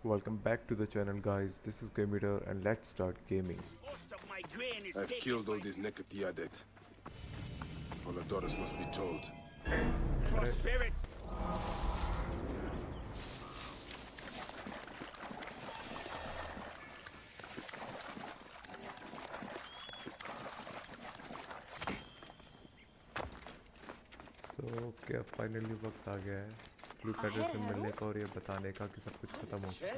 Welcome back to the channel, guys. This is GAMITOR and let's start gaming. I've killed all these Nekatiadet. Voladorus must be told. Spirit. So क्या finally वक्त आ गया है क्लूपैटर से मिलने का और ये बताने का कि सब कुछ खत्म हो चुका है।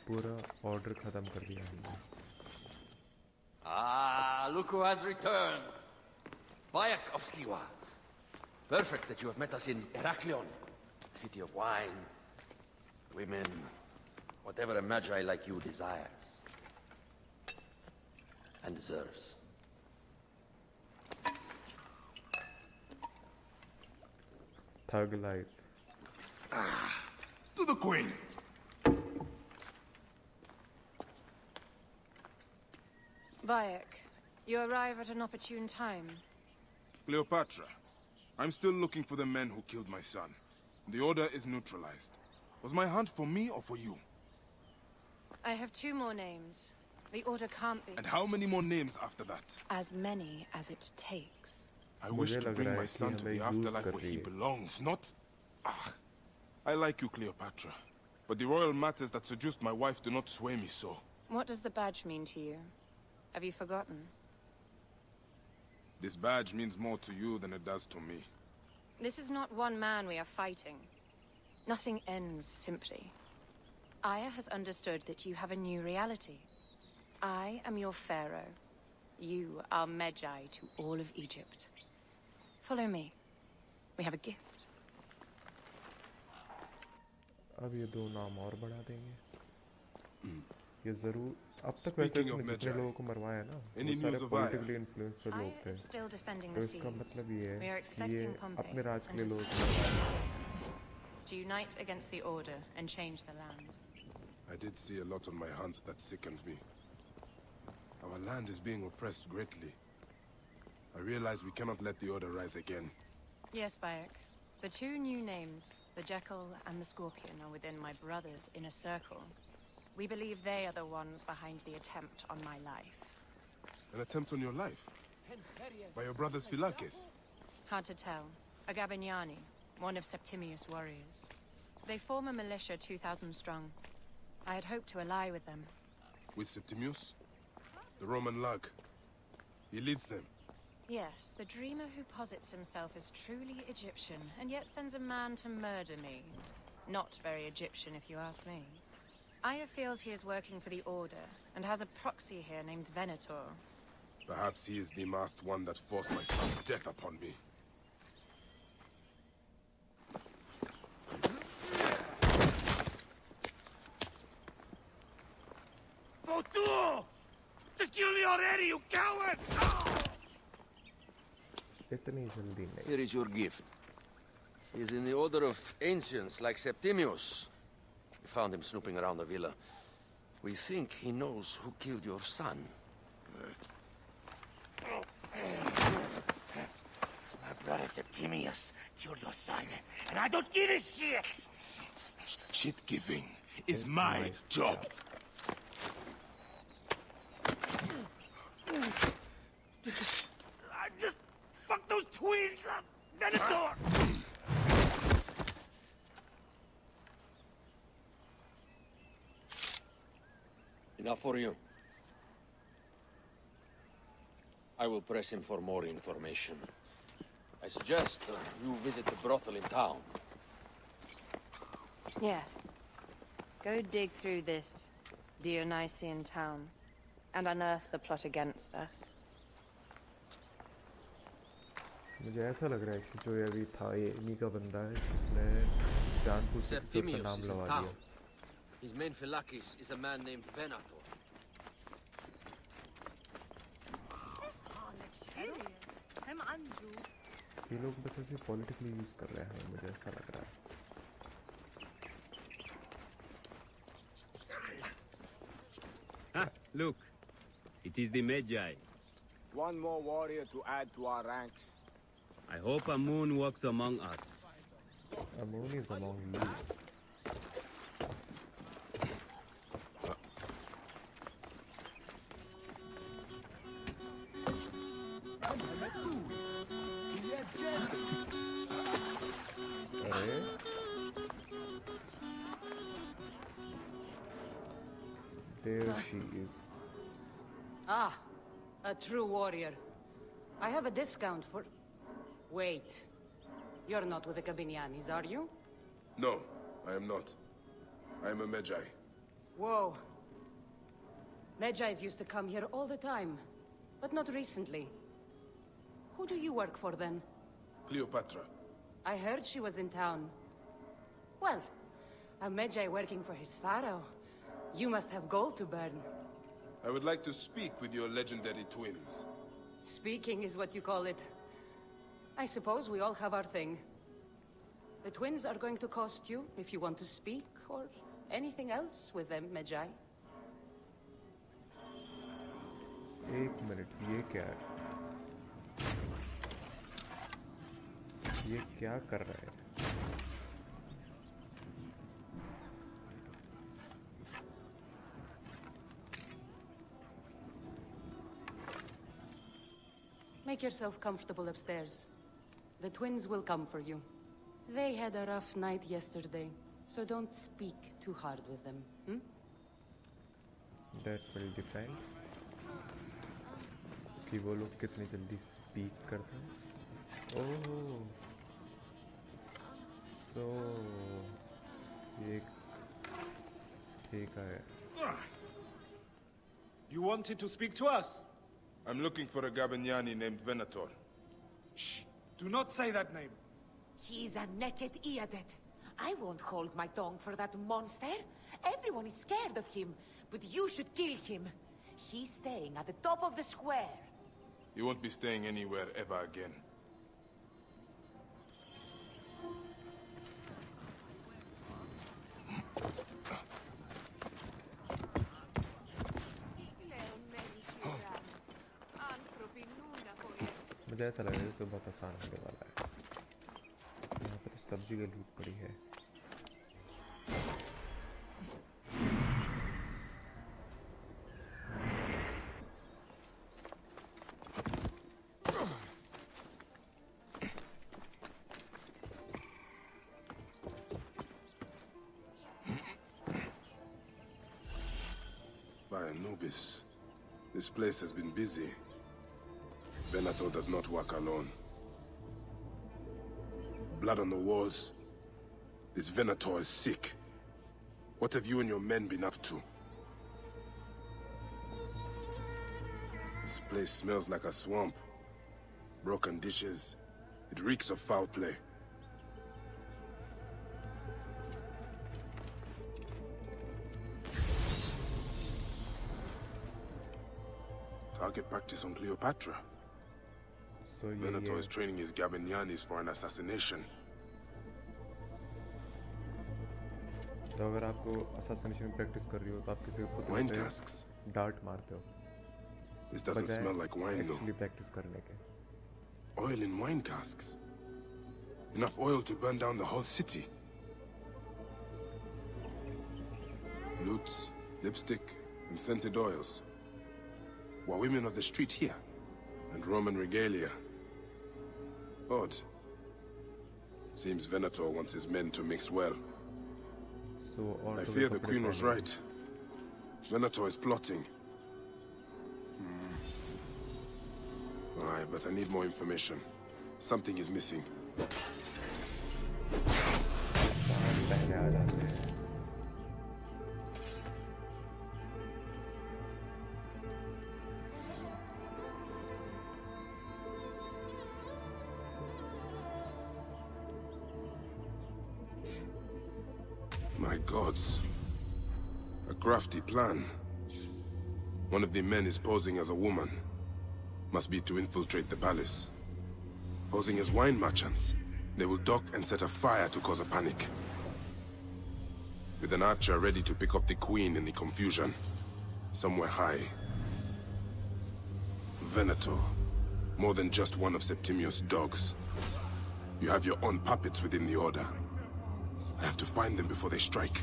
पूरा ऑर्डर खत्म कर दिया हमने। Ah, look who has returned. Bayek of Siwa. Perfect that you have met us in Heraklion, city of wine, women, whatever a magi like you desires and deserves. Thug life. To the Queen! Bayek, you arrive at an opportune time. Cleopatra, I'm still looking for the men who killed my son. The order is neutralized. Was my hunt for me or for you? I have two more names. The order can't be And how many more names after that? as many as it takes. I wish मुझे to लग bring रहा my है कि son to हमें the use afterlife कर where रही he है। belongs, not... Ah, I like you, Cleopatra. But the royal matters that seduced my wife do not sway me so. What does the badge mean to you? Have you forgotten? This badge means more to you than it does to me. This is not one man we are fighting. Nothing ends simply. Aya has understood that you have a new reality. I am your pharaoh. You are Magi to all of Egypt. Follow me. We have a gift. अब ये दो नाम और बढ़ा देंगे। ये जरूर अब तक वैसे Speaking of इसमें जितने Magi, लोगों को मरवाया ना any वो सारे news of Aya? Politically influencer Aya लोग थे। is still defending तो the इसका seas. मतलब ये We are है कि ये expecting Pompey अपने राज के and लिए to लोग to unite against the Order and change the land. I did see a lot on my hunts that sickened me. Our land is being oppressed greatly. I realize we cannot let the Order rise again. Yes, Bayek. The two new names, the Jekyll and the Scorpion, are within my brother's inner circle. We believe they are the ones behind the attempt on my life. An attempt on your life? By your brother's Philakes? Hard to tell. A Gabignani, one of Septimius' warriors. They form a militia 2,000 strong. I had hoped to ally with them. With Septimius? The Roman lug. He leads them. Yes, the dreamer who posits himself as truly Egyptian, and yet sends a man to murder me. Not very Egyptian, if you ask me. Aya feels he is working for the Order, and has a proxy here named Venator. Perhaps he is the masked one that forced my son's death upon me. Votu! Just kill me already, you coward! इतनी जल्दी नहीं। Here is your gift. He is in the order of ancients like Septimius. We found him snooping around the villa. We think he knows who killed your son. My brother Septimius killed your son, and I don't give a shit! Shit giving is my job. I just fucked those twins up! Venator! Enough for you. I will press him for more information. I suggest you visit the brothel in town. Yes. Go dig through this Dionysian town, and unearth the plot against us. मुझे ऐसा लग रहा है कि जो ये अभी था ये इन्हीं का बंदा है जिसने जानबूझ के किसी का Septimius नाम is in लगा town. दिया। His main Philakes is a man named Venator. ये लोग बस ऐसे पॉलिटिकली यूज कर रहे हैं मुझे ऐसा लग रहा है। Ah, look. It is the Magi. One more warrior to add to our ranks. I hope a moon walks among us. Amun is among you. अरे there she is. Ah, a true warrior. I have a discount for... Wait. You're not with the Cabinianis, are you? No, I am not. I am a Medjay. Whoa. Medjais used to come here all the time, but not recently. Who do you work for, then? Cleopatra. I heard she was in town. Well, a Medjay working for his pharaoh. You must have gold to burn. I would like to speak with your legendary twins. Speaking is what you call it. I suppose we all have our thing. The twins are going to cost you if you want to speak, or anything else with them, Medjay. एक minute, ये क्या है? ये क्या कर रहा है? Make yourself comfortable upstairs. The twins will come for you. They had a rough night yesterday, so don't speak too hard with them, hmm? That will depend कि वो लोग कितनी जल्दी स्पीक करते हैं। ओह, so ये ठीक है। You wanted to speak to us? I'm looking for a Gabiniani named Venator. Shh! Do not say that name. He's a naked Iadet. I won't hold my tongue for that monster. Everyone is scared of him, but you should kill him. He's staying at the top of the square. You won't be staying anywhere ever again. मुझे ऐसा लग रहा है जैसे बहुत आसान होने वाला है। यहाँ पे तो सब्जी की लूट पड़ी है। By Anubis, this place has been busy. Venator does not work alone. Blood on the walls. This Venator is sick. What have you and your men been up to? This place smells like a swamp. Broken dishes. It reeks of foul play. Target practice on Cleopatra. So Venator is training his Gabinianis for an assassination. तो अगर आपको assassination practice कर रही हो तो आप किसी को Wine casks. डार्ट मारते हो। This doesn't smell like wine, though. Actually practice करने के। Oil in wine casks. Enough oil to burn down the whole city. Lutes, lipstick, and scented oils. While women of the street here, and Roman regalia. Odd. Seems Venator wants his men to mix well. So, I fear the Queen was right. Venator is plotting. Aye, but I need more information. Something is missing. My gods. A crafty plan. One of the men is posing as a woman. Must be to infiltrate the palace. Posing as wine merchants, they will dock and set a fire to cause a panic. With an archer ready to pick off the queen in the confusion. Somewhere high. Venator. More than just one of Septimius' dogs. You have your own puppets within the Order. I have to find them before they strike.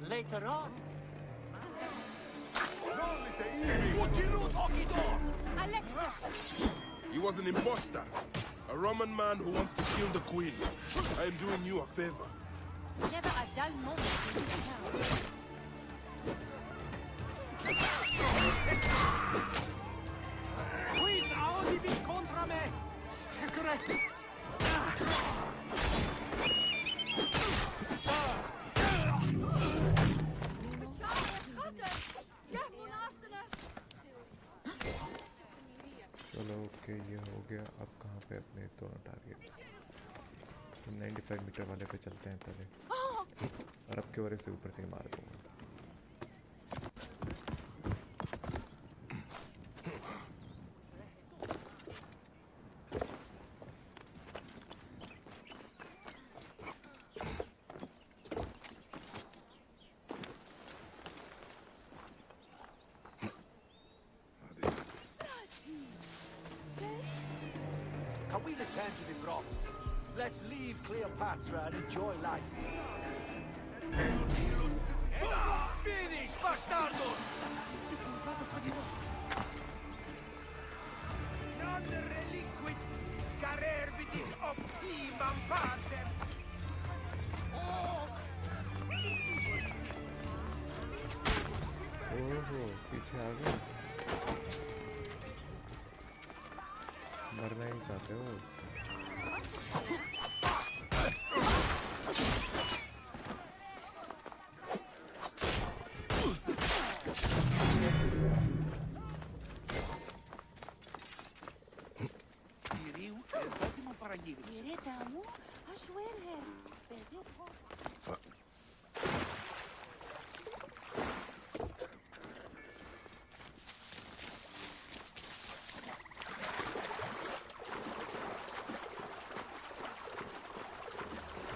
later on. Alexis! He was an imposter. A Roman man who wants to kill the queen. I am doing you a favor. Never a dull moment in this town. Qui saudi vi contra me! Stai corretto! चलो okay ये हो गया। अब कहाँ पे अपने दोनों targets? 95 metre वाले पे चलते हैं पहले, और अब के वजह से ऊपर से ही मार दूंगा। Can we return to the grot? Let's leave Cleopatra and enjoy life. Finish, bastardos! Non reliquit carerbiti optimam partem! ओहो पीछे आ गए, मरना ही चाहते हो?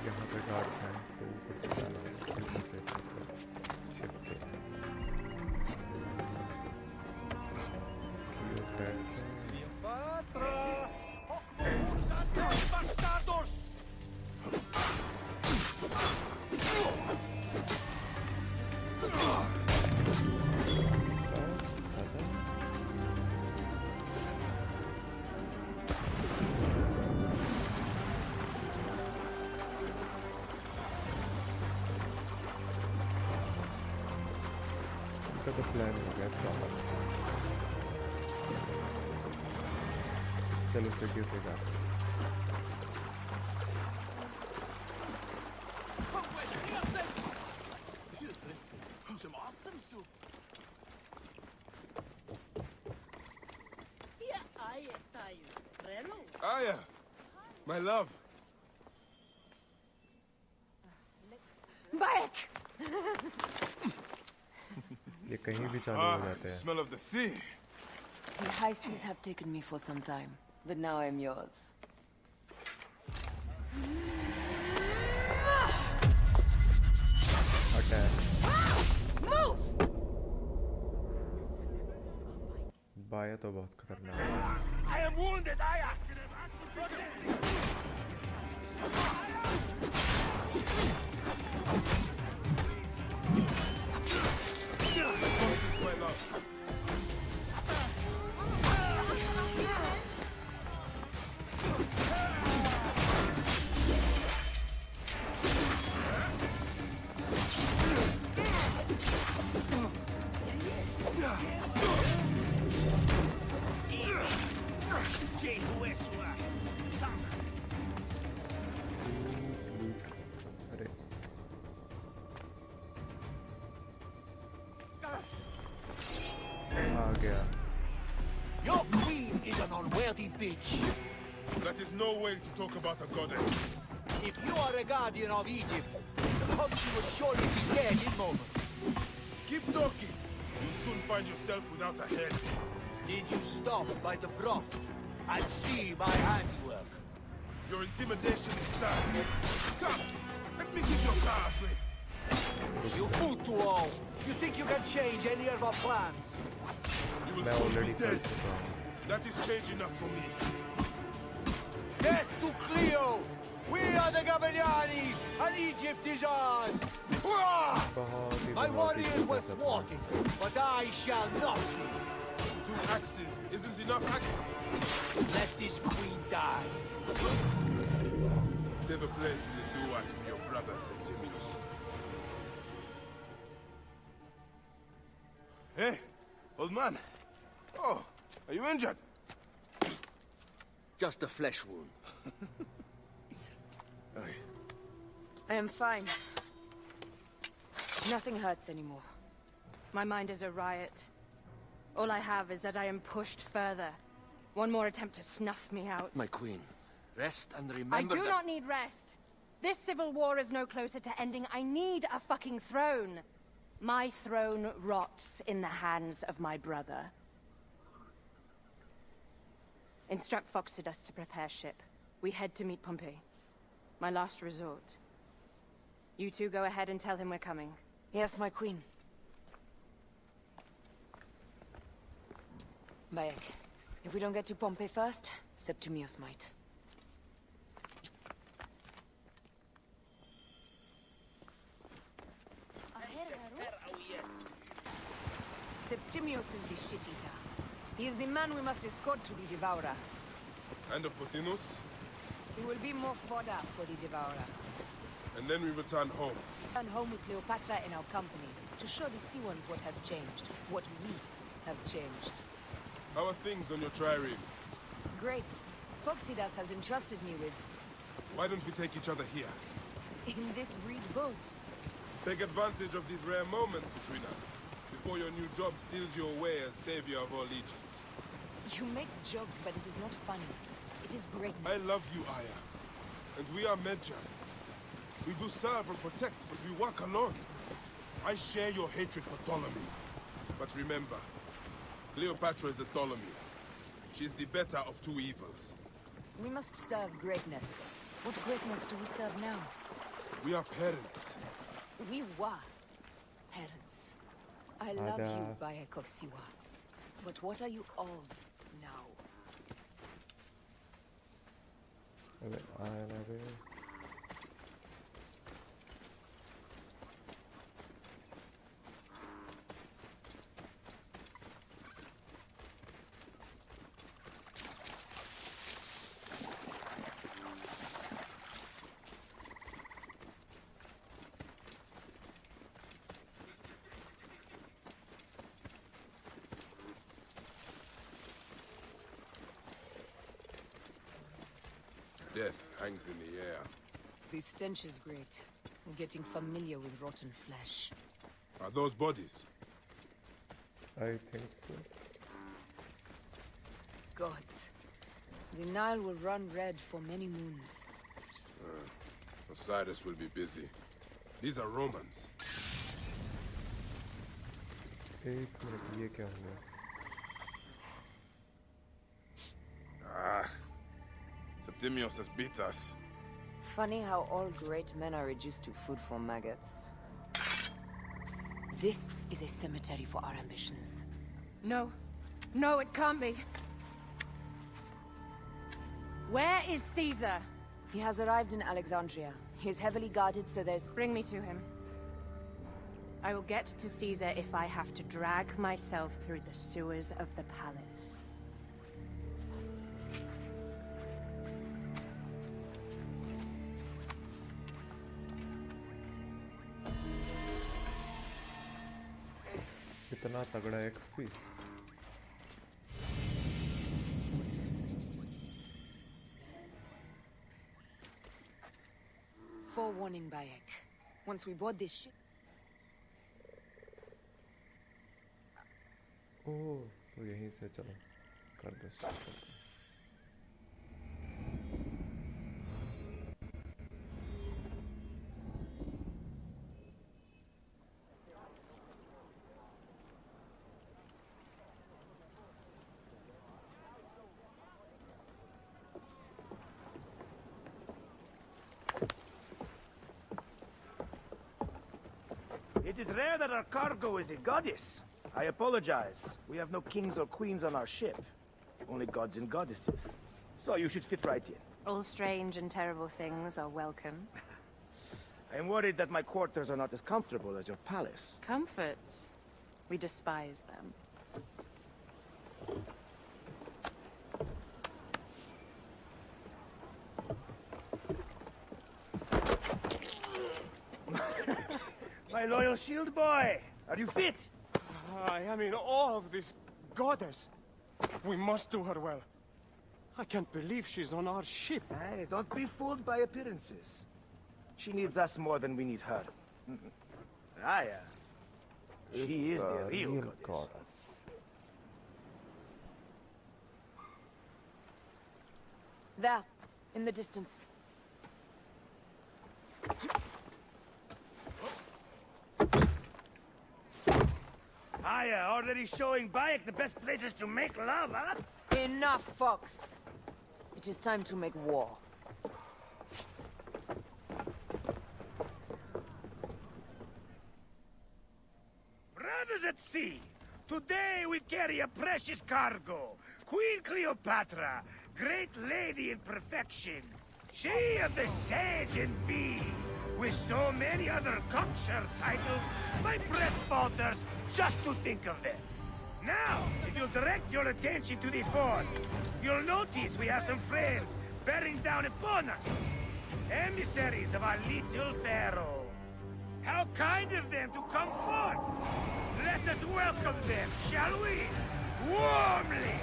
यहाँ पे गार्ड्स हैं तो ऊपर से जाना है, ऊपर से शिफ्ट Bastardos! का तो प्लान हो गया था। चलो सिटी से जाते हैं। Aya, my love. Back! ये कहीं भी चालू हो जाते हैं। Smell of the sea. The high seas have taken me for some time, but now I'm yours. Attack. Move! बाया तो बहुत खतरनाक है। I am wounded, Aya! My love. अरे आ गया। Your queen is an unworthy bitch. That is no way to talk about a goddess. If you are a guardian of Egypt, the country will surely be dead in moments. Keep talking. You'll soon find yourself without a head. Did you stop by the grot and see my handiwork? Your intimidation is sad. Come, let me give your car a break. You fool to all. You think you can change any of our plans? You will मैं soon already be कर dead. चुका हूँ। That is change enough for me. Death to Cleo! We are the Gabinianis, and Egypt is ours! Hurrah! My warriors were thwarted, but I shall not. 2 axes isn't enough axes. Let this queen die. Save a place in the duat for your brother Septimius. Hey, old man. Oh, are you injured? Just a flesh wound. I am fine. Nothing hurts anymore. My mind is a riot. All I have is that I am pushed further. One more attempt to snuff me out. My queen, rest and remember I do that... not need rest. This civil war is no closer to ending. I need a fucking throne. My throne rots in the hands of my brother. Instruct Phoxidas to prepare ship. We head to meet Pompey. My last resort. You two go ahead and tell him we're coming. Yes, my queen. Bayek, if we don't get to Pompey first, Septimius might. Septimius is the shit-eater. He is the man we must escort to the Devourer. And of Pothinus? He will be more fodder for the Devourer. And then we return home. Return home with Cleopatra in our company, to show the Sea Ones what has changed, what we have changed. How are things on your trireme? Great. Phoxidas has entrusted me with... Why don't we take each other here? in this reed boat. Take advantage of these rare moments between us, before your new job steals you away as savior of all Egypt. You make jokes, but it is not funny. It is great. I love you, Aya. And we are Medjay. We do serve and protect, but we work alone. I share your hatred for Ptolemy. But remember, Cleopatra is a Ptolemy. She's the better of two evils. We must serve greatness. What greatness do we serve now? We are parents. We were parents. I love you, Bayek of Siwa. But what are you all now? Death hangs in the air. The stench is great. I'm getting familiar with rotten flesh. Are those bodies? I think so. Gods. The Nile will run red for many moons. Osiris will be busy. These are Romans. एक minute ये क्या हुआ? Septimius has beat us. Funny how all great men are reduced to food for maggots. This is a cemetery for our ambitions. No. No, it can't be. Where is Caesar? He has arrived in Alexandria. He is heavily guarded, so there's... Bring me to him. I will get to Caesar if I have to drag myself through the sewers of the palace. कितना तगड़ा XP. Forewarning, Bayek. Once we board this ship... ओह, तो यहीं से चलो कर दो start. It is rare that our cargo is a goddess. I apologize. We have no kings or queens on our ship. Only gods and goddesses. So you should fit right in. All strange and terrible things are welcome. I'm worried that my quarters are not as comfortable as your palace. Comforts? We despise them. My loyal shield boy! Are you fit? I am in awe of this goddess. We must do her well. I can't believe she's on our ship. Hey, don't be fooled by appearances. She needs us more than we need her. Raya. She is the real goddess. There, in the distance. Aya, already showing Bayek the best places to make love, huh? Enough, Fox. It is time to make war. Brothers at sea, today we carry a precious cargo. Queen Cleopatra, great lady in perfection. She of the Sage and Bee. With so many other cocksure titles, my breath falters just to think of them. Now, if you'll direct your attention to the fort, you'll notice we have some friends bearing down upon us. Emissaries of our little pharaoh. How kind of them to come forth! Let us welcome them, shall we? Warmly!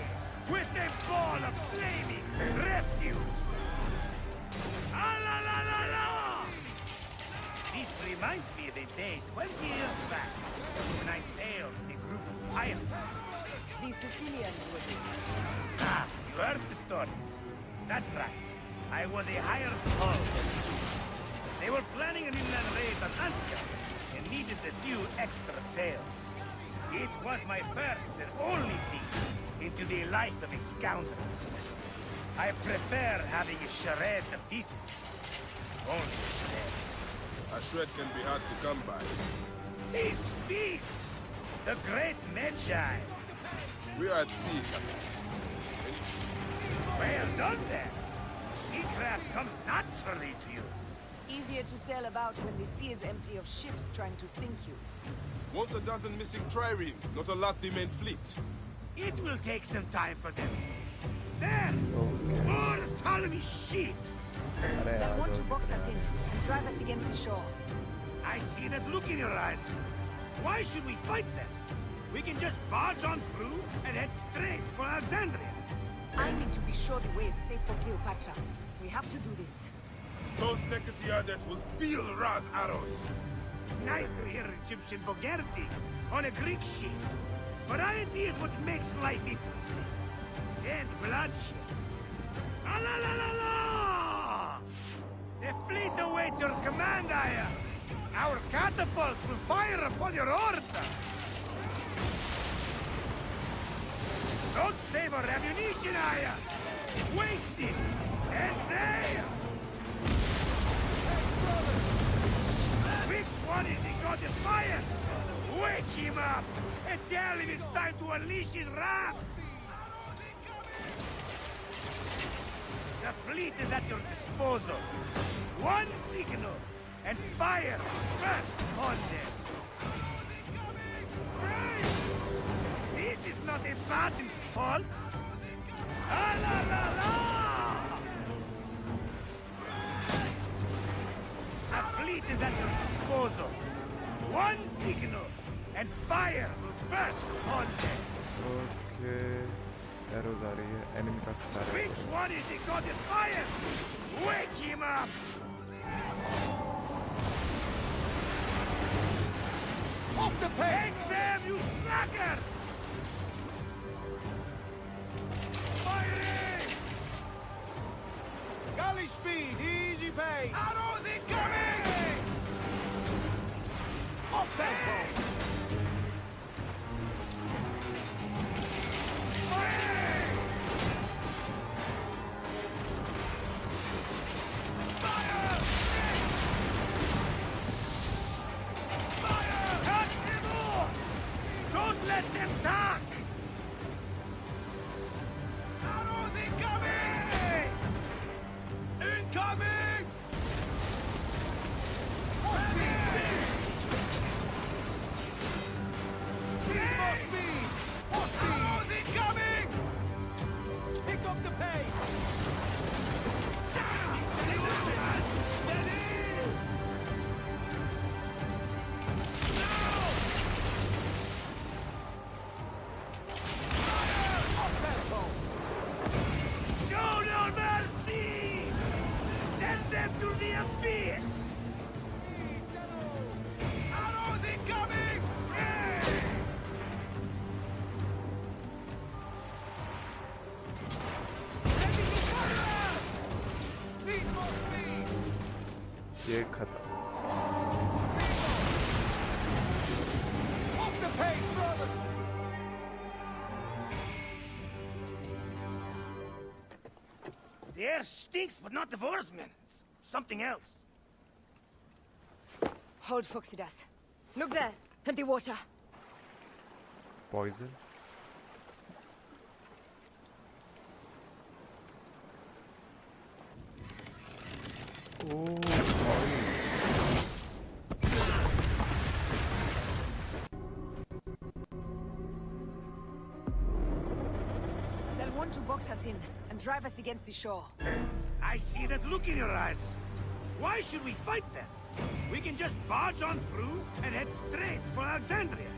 With a ball of flaming refuse! Ah la la la la! This reminds me of a day 20 years back, when I sailed with a group of pirates. The Sicilians were here. Ah, you heard the stories. That's right. I was a hired hull. They were planning an inland raid on Antioch and needed a few extra sails. It was my first and only peek into the life of a scoundrel. I prefer having a charade of pieces. Only a charade. A shred can be hard to come by. He speaks! The great Magi! We are at sea, Captain. Well done then! Seacraft comes naturally to you. Easier to sail about when the sea is empty of ships trying to sink you. Want a dozen missing triremes, not a lot the main fleet. It will take some time for them. There! More Ptolemy ships! They want to box us in and drive us against the shore. I see that look in your eyes. Why should we fight them? We can just barge on through and head straight for Alexandria. I need to be sure the way is safe for Cleopatra. We have to do this. Those naked Yadet will feel Ra's arrows. Nice to hear Egyptian vulgarity on a Greek ship. Variety is what makes life interesting. And bloodshed. Ah la la la la! The fleet awaits your command, Aya. Our catapults will fire upon your order. Don't save our ammunition, Aya. Waste it. And there. Which one is the god of fire? Wake him up and tell him it's time to unleash his wrath. The fleet is at your disposal. One signal, and fire burst upon them. Right. This is not a battle, Pulse. Ah la la la! A fleet is at your disposal. One signal, and fire will burst upon them. Okay. Arrows आ रही है. Enemy काफी सारे. Which one is the god of fire? Wake him up! Off the peg! Take them, you slackers! Firing! Galley speed, easy pace! Arrows incoming! Off tempo! Firing! Fire! Fire! Cut them off! Don't let them talk! Arrows incoming! Incoming! Yes. Arrows incoming! ये खत्म. Off the pace, brothers! The air stinks, but not the Vorsmen. Something else. Hold Foxidas. Look there, at the water. Poison. Oh, They'll want to box us in and drive us against the shore. I see that look in your eyes. Why should we fight them? We can just barge on through and head straight for Alexandria.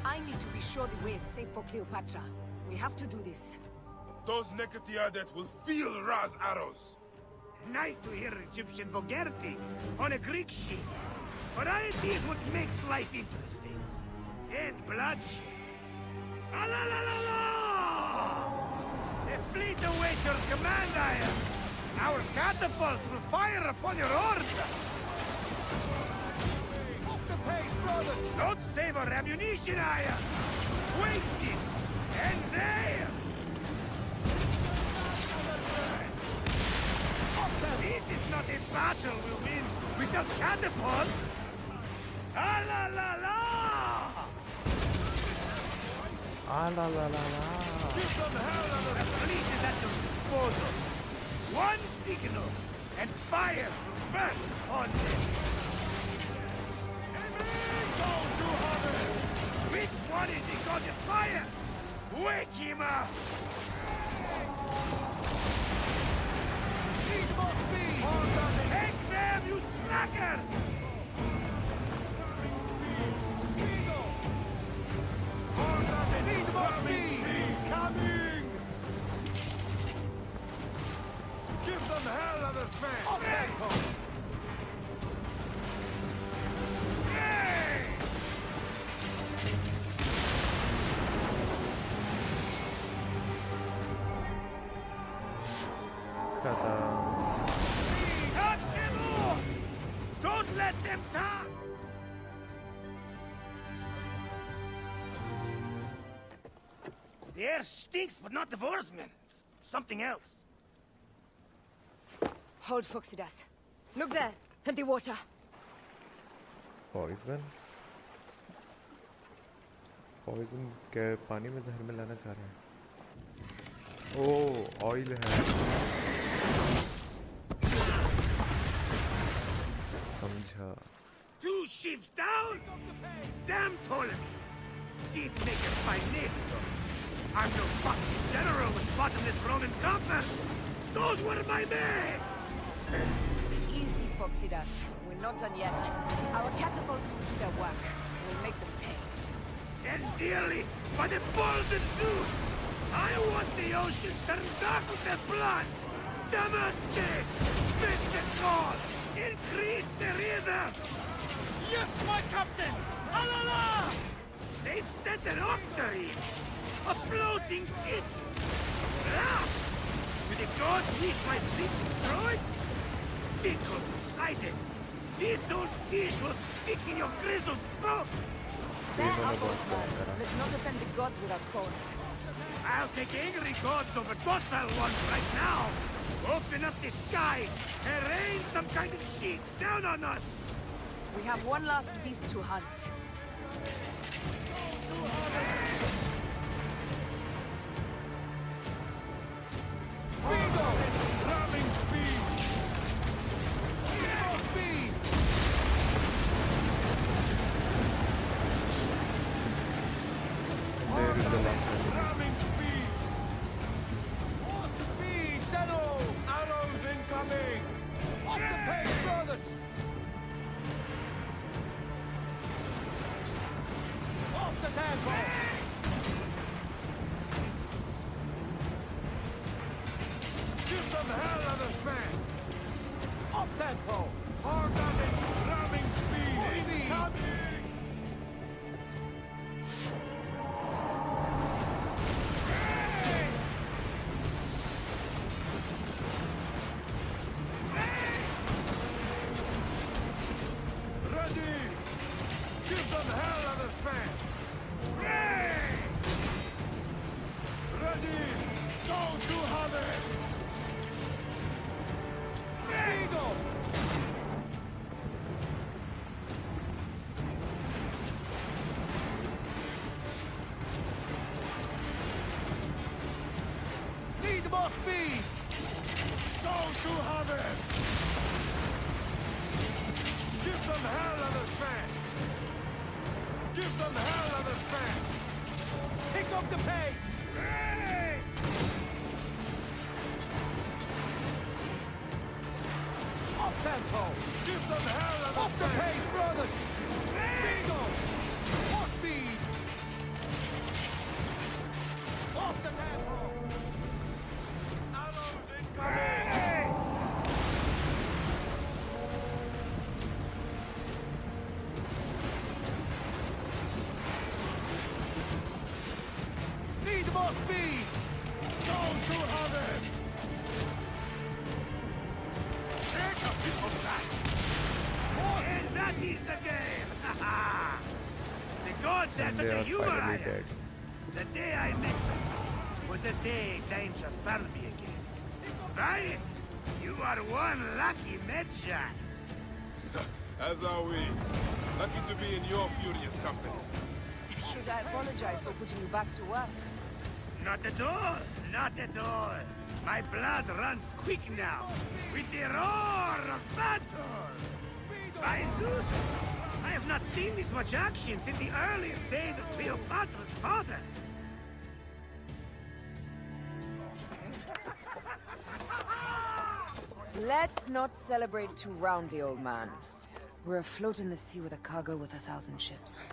I need to be sure the way is safe for Cleopatra. We have to do this. Those Nekatiadet will feel Ra's arrows. Nice to hear Egyptian vulgarity on a Greek ship. Variety is what makes life interesting. And bloodshed. Ah la la la la! A fleet awaits your command, Aya. Our catapult will fire upon your order. Off the pace, brothers! Don't save our ammunition, Aya! Waste it! And there! This is not a battle we'll win without catapults! Ah la la la! ah la la la la. Give them hell on the fleet is at your disposal. One signal, and fire will burst upon them. Don't do harder! Which one is the god of fire? Wake him up! Need more speed! Take them, you slackers! Need more speed! Coming! Give them hell of a fan! Hey! खत्म. Cut them off! Don't let them talk! The air stinks, but not the Vorsmen. Something else. Hold Foxidas. Look there, at the water. Poison. Poison के पानी में जहर में लाना चाह रहे हैं. ओह, ऑयल है. समझा. 2 ships down? Damn Ptolemy! Did make a fine navy, though. I'm no foxy general with bottomless Roman coffers! Those were my men! Easy, Foxidas. We're not done yet. Our catapults will do their work. We'll make them pay. And dearly, by the balls of Zeus! I want the ocean turned dark with their blood! Damascus! Make the cause! Increase the rhythm! Yes, my captain! Alala! They've sent an octary! A floating city! Blast! Do the gods wish my fleet destroyed? Fickle Poseidon! This old fish will stick in your grizzled throat! They're apples, man. Let's not offend the gods without cause. I'll take angry gods over docile ones right now! Open up the skies and rain some kind of shit down on us! We have one last beast to hunt. Speedo! Ramming speed! More speed! There is the last one. Ramming speed! More speed! Settle! Arrows incoming! Off the pace, brothers! Off the tempo! Give some hell of a fan! Up tempo! Hard more speed! Stone to Harvard! Give them hell on the fan! Give them hell on the fan! Pick up the pace! Hey! Up tempo! Give them hell on the Up the pace, brothers! Speedo! More speed! Off the tempo! Arrows incoming! Need more speed! Don't to others! Take a piece of that! And that is the game! The gods had such a humor I had. The day I met them was the day danger found me again. Right? You are one lucky medshot. As are we. Lucky to be in your furious company. Should I apologize for putting you back to work? Not at all. Not at all. My blood runs quick now. With the roar of battle. By Zeus, I have not seen this much action since the earliest days of Cleopatra's father. Let's not celebrate too roundly, old man. We're afloat in the sea with a cargo with 1,000 ships.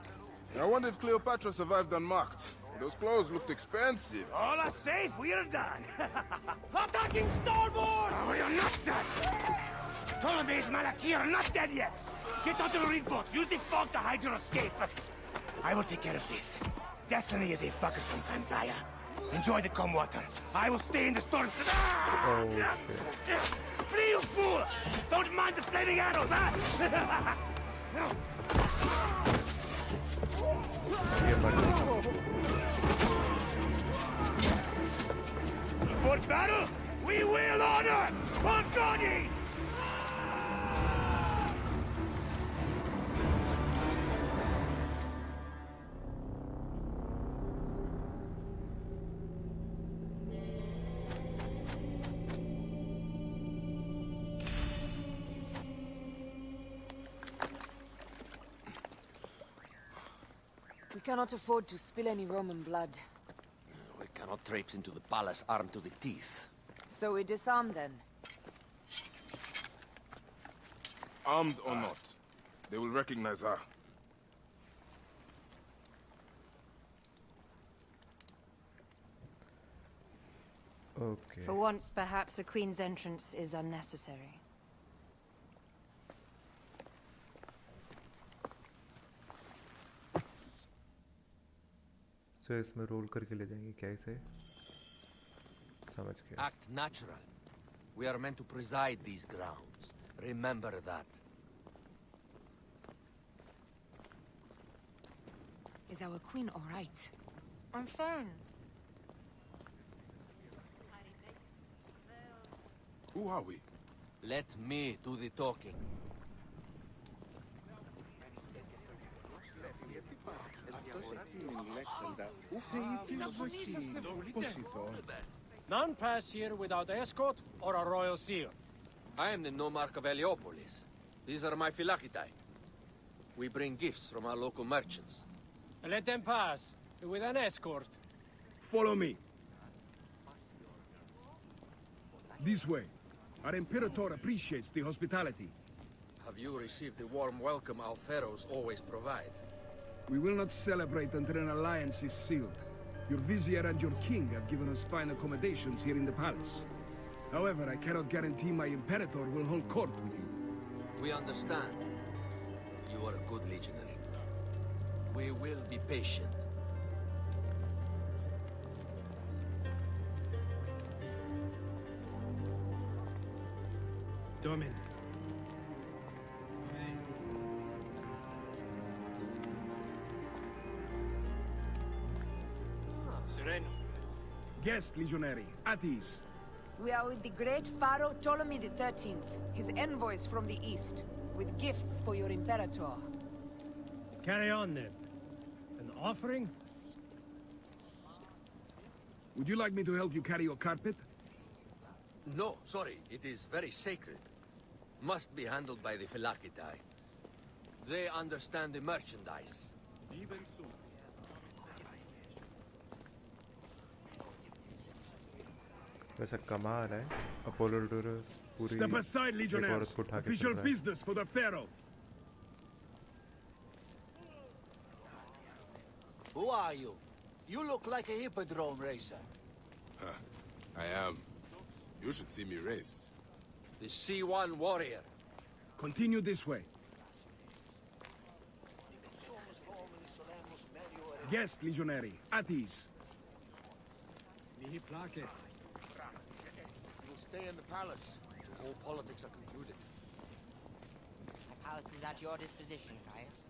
I wonder if Cleopatra survived unmarked. Those clothes looked expensive. All are safe, we're done. Attacking starboard! Oh, we are not done. Ptolemy's Malaki are not dead yet. Get onto the reed boats. Use the fog to hide your escape. But I will take care of this. Destiny is a fucker sometimes, Aya. Enjoy the calm water. I will stay in the storm. Oh, shit. Flee, you fool! Don't mind the flaming arrows, huh? For battle, we will honor our bodies! We cannot afford to spill any Roman blood. We cannot traipse into the palace armed to the teeth. So we disarm then. Armed or not, they will recognize her. Okay. For once, perhaps a queen's entrance is unnecessary. So इसमें role करके ले जाएंगे क्या इसे समझ गया Act natural. We are meant to preside these grounds. Remember that. Is our queen all right? I'm fine. Who are we? Let me do the talking. None pass here without escort or a royal seal. I am the nomarch of Heliopolis. These are my phylakitae. We bring gifts from our local merchants. Let them pass, with an escort. Follow me. This way. Our Imperator appreciates the hospitality. Have you received the warm welcome our pharaohs always provide? We will not celebrate until an alliance is sealed. Your vizier and your king have given us fine accommodations here in the palace. However, I cannot guarantee my Imperator will hold court with you. We understand. You are a good legionary. We will be patient. Domin. Sereno. Guest, legionary. At ease. We are with the great Pharaoh Ptolemy XIII, his envoys from the east, with gifts for your Imperator. Carry on, then. An offering? Would you like me to help you carry your carpet? No, sorry. It is very sacred. Must be handled by the Phylakitai. They understand the merchandise. Even so. वैसा कमाल है अपोलोडोरस पूरी Step aside, एक legionnaires. औरत को उठा के Official चल रहा है। business for the pharaoh. Who are you? You look like a hippodrome racer. Huh. I am. You should see me race. The C1 warrior. Continue this way. Guest legionary, at ease. Mihi place. You'll stay in the palace until all politics are concluded. The palace is at your disposition, Caius.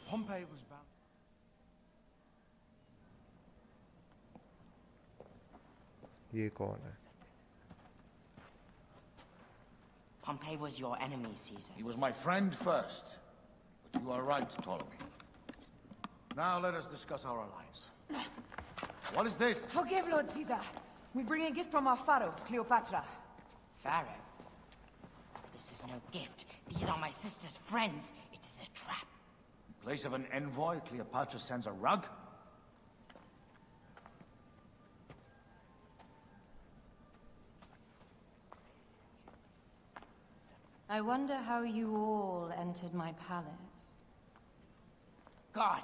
Pompey was bound. ये कौन है? Pompey was your enemy, Caesar. He was my friend first. But you are right, Ptolemy. Now let us discuss our alliance. What is this? Forgive, Lord Caesar. We bring a gift from our pharaoh, Cleopatra. Pharaoh? This is no gift. These are my sister's friends. It is a trap. In place of an envoy, Cleopatra sends a rug? I wonder how you all entered my palace. God!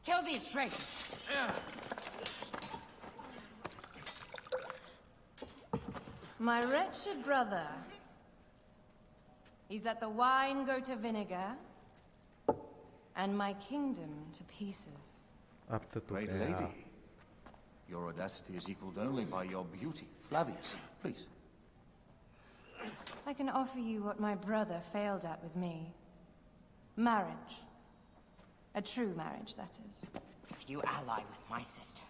Kill these traitors! My wretched brother. He's let the wine go to vinegar, and my kingdom to pieces. अब तो तू Great गया। lady. Your audacity is equaled only by your beauty. Flavius, please. I can offer you what my brother failed at with me. Marriage. A true marriage, that is. If you ally with my sister,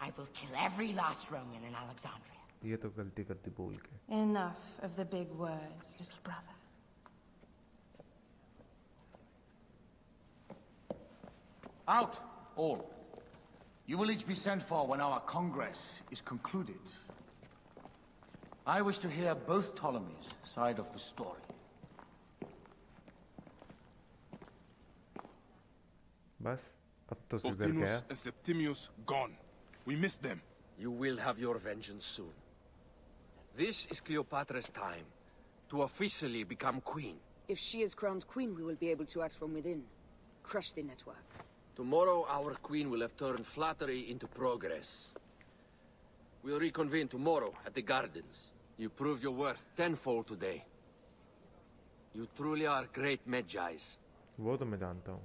I will kill every last Roman in Alexandria. ये तो गलती करती बोल के। Enough of the big words, little brother. Out, all. You will each be sent for when our congress is concluded. I wish to hear both Ptolemies' side of the story. बस अब तो scissor गया। Pothinus and Septimius gone. We missed them. You will have your vengeance soon. This is Cleopatra's time to officially become queen. If she is crowned queen, we will be able to act from within. Crush the network. Tomorrow, our queen will have turned flattery into progress. We'll reconvene tomorrow at the gardens. You proved your worth tenfold today. You truly are great Magi's. वो तो मैं जानता हूँ।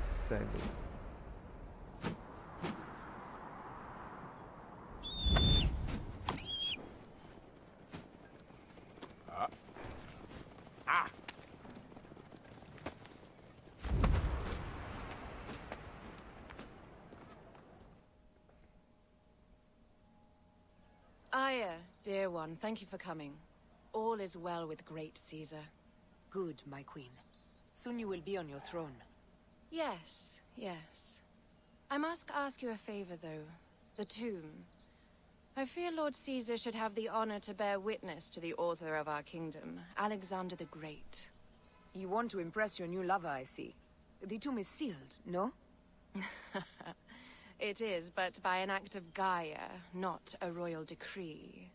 Sandy. Aya, dear one, thank you for coming. All is well with great Caesar. Good, my queen. Soon you will be on your throne. Yes, yes. I must ask you a favor, though. The tomb. I fear Lord Caesar should have the honor to bear witness to the author of our kingdom, Alexander the Great. You want to impress your new lover, I see. The tomb is sealed, no? It is, but by an act of Gaia, not a royal decree.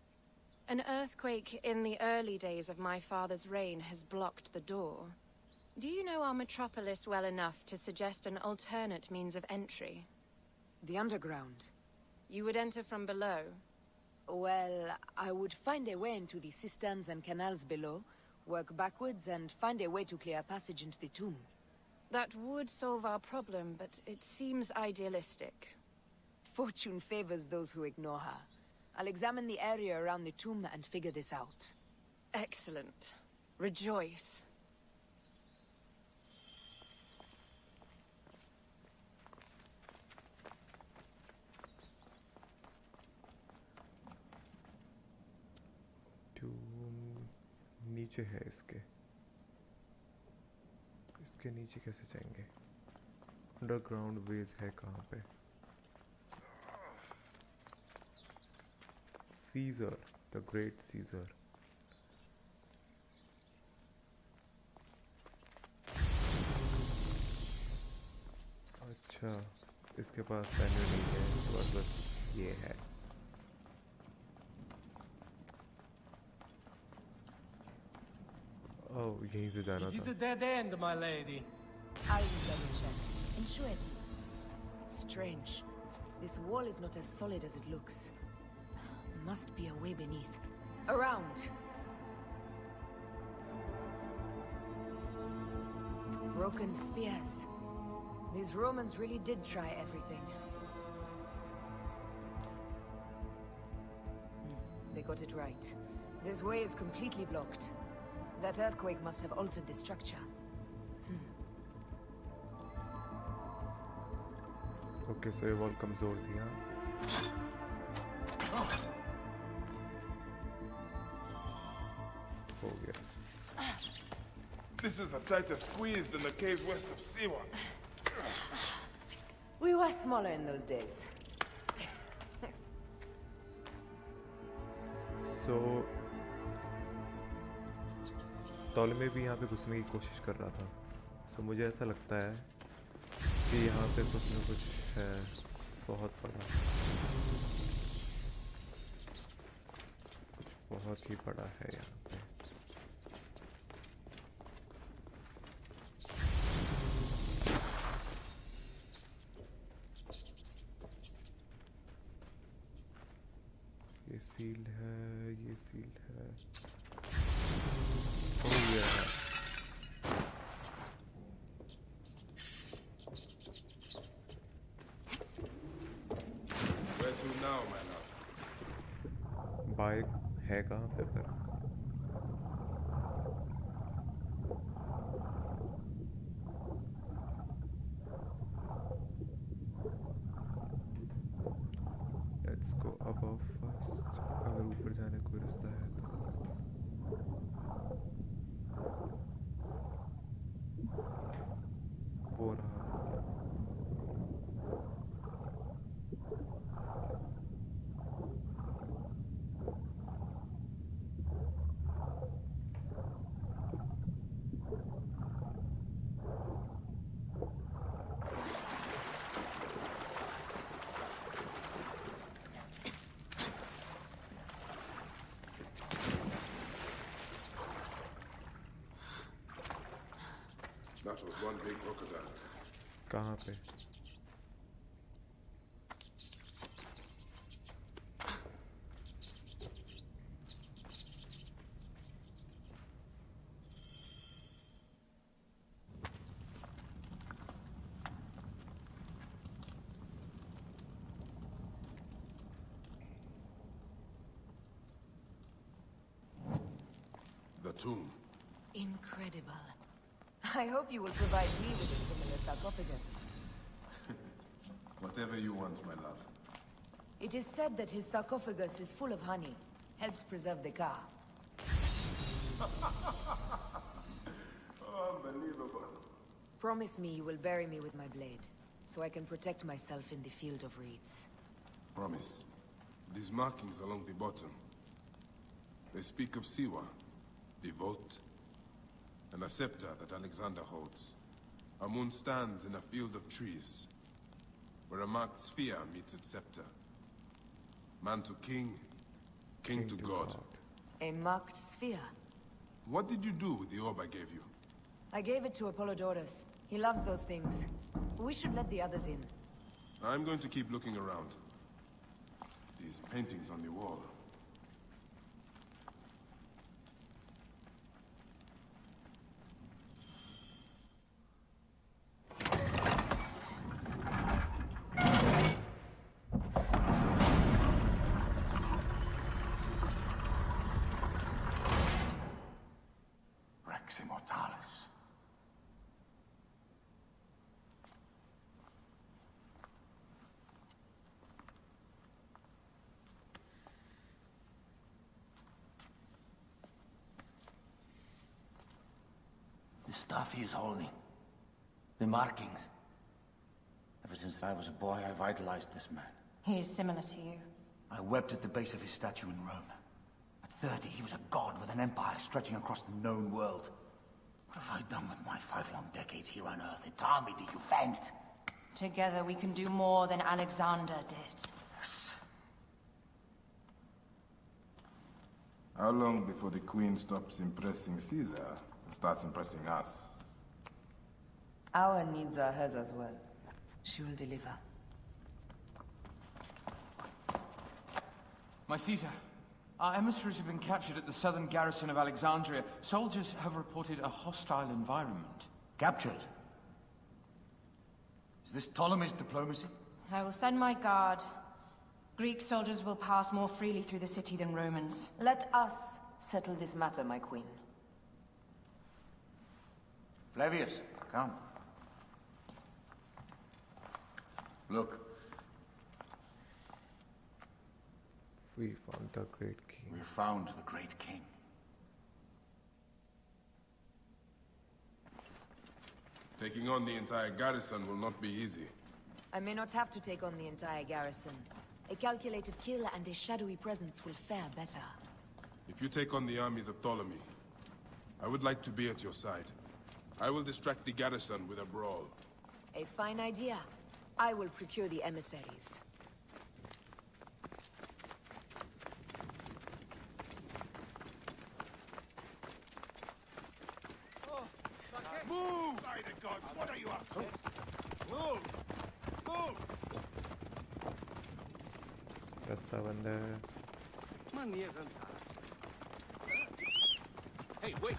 An earthquake in the early days of my father's reign has blocked the door. Do you know our metropolis well enough to suggest an alternate means of entry? The underground. You would enter from below? Well, I would find a way into the cisterns and canals below, work backwards, and find a way to clear a passage into the tomb. That would solve our problem, but it seems idealistic. Fortune favors those who ignore her. I'll examine the area around the tomb and figure this out. Excellent. Rejoice. नीचे है इसके इसके नीचे कैसे जाएंगे? Underground veg है कहाँ पे? Caesar, the great Caesar. अच्छा, इसके पास सैन्य नहीं है, इसके पास बस ये है। ओह, यहीं से जाना It is था। a dead end, my lady. I will double check. Ensure it. Strange. This wall is not as solid as it looks. Must be a way beneath. Around! Broken spears. These Romans really did try everything. They got it right. This way is completely blocked. That earthquake must have altered the structure. Okay, so ये wall कमजोर थी। हाँ, हो गया। This is a tighter squeeze than the caves west of Siwa. We were smaller in those days. So Ptolemy भी यहाँ पे घुसने की कोशिश कर रहा था। सो मुझे ऐसा लगता है कि यहाँ पे कुछ न कुछ है बहुत बड़ा, कुछ बहुत ही बड़ा है यहाँ पे। ये सील है, ये सील है। ओह यार, Where to now, my love? Bike है कहाँ पे फिर? Let's go above first. अगर ऊपर जाने कोई रास्ता है तो। वो रहा। That was one big crocodile. कहाँ पे? The tomb. Incredible. I hope you will provide me with a similar sarcophagus. Whatever you want, my love. It is said that his sarcophagus is full of honey. Helps preserve the car. Unbelievable. Promise me you will bury me with my blade, so I can protect myself in the field of reeds. Promise. These markings along the bottom. They speak of Siwa, the vault, and a scepter that Alexander holds. A moon stands in a field of trees, where a marked sphere meets its scepter. Man to king, king to God. A marked sphere. What did you do with the orb I gave you? I gave it to Apollodorus. He loves those things. We should let the others in. I'm going to keep looking around. These paintings on the wall. Rex Immortalis. The stuff he is holding. The markings. Ever since I was a boy, I've idolized this man. He is similar to you. I wept at the base of his statue in Rome. At 30, he was a god with an empire stretching across the known world. What have I done with my 5 long decades here on Earth? What army did you vent? Together we can do more than Alexander did. How long before the Queen stops impressing Caesar and starts impressing us? Our needs are hers as well. She will deliver. My Caesar, our emissaries have been captured at the southern garrison of Alexandria. Soldiers have reported a hostile environment. Captured? Is this Ptolemy's diplomacy? I will send my guard. Greek soldiers will pass more freely through the city than Romans. Let us settle this matter, my queen. Flavius, come. Look. We found the great king. We found the great king. Taking on the entire garrison will not be easy. I may not have to take on the entire garrison. A calculated kill and a shadowy presence will fare better. If you take on the armies of Ptolemy, I would like to be at your side. I will distract the garrison with a brawl. A fine idea. I will procure the emissaries. Move! By the gods, what are you up to? Move! Move! रास्ता बंद है. Hey, wait!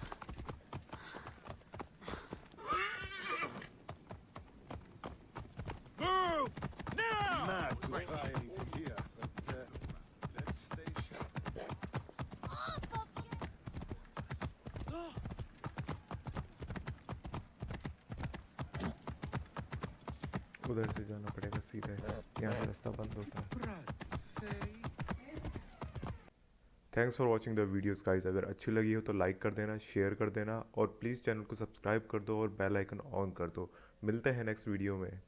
Move! Now! Mad to try anything here, but let's stay sharp. उधर से जाना पड़ेगा सीधे. यहाँ से रास्ता बंद होता है. Thanks for watching the videos guys. अगर अच्छी लगी हो तो लाइक कर देना, शेयर कर देना और प्लीज़ चैनल को सब्सक्राइब कर दो और बेल आइकन ऑन कर दो. मिलते हैं नेक्स्ट वीडियो में.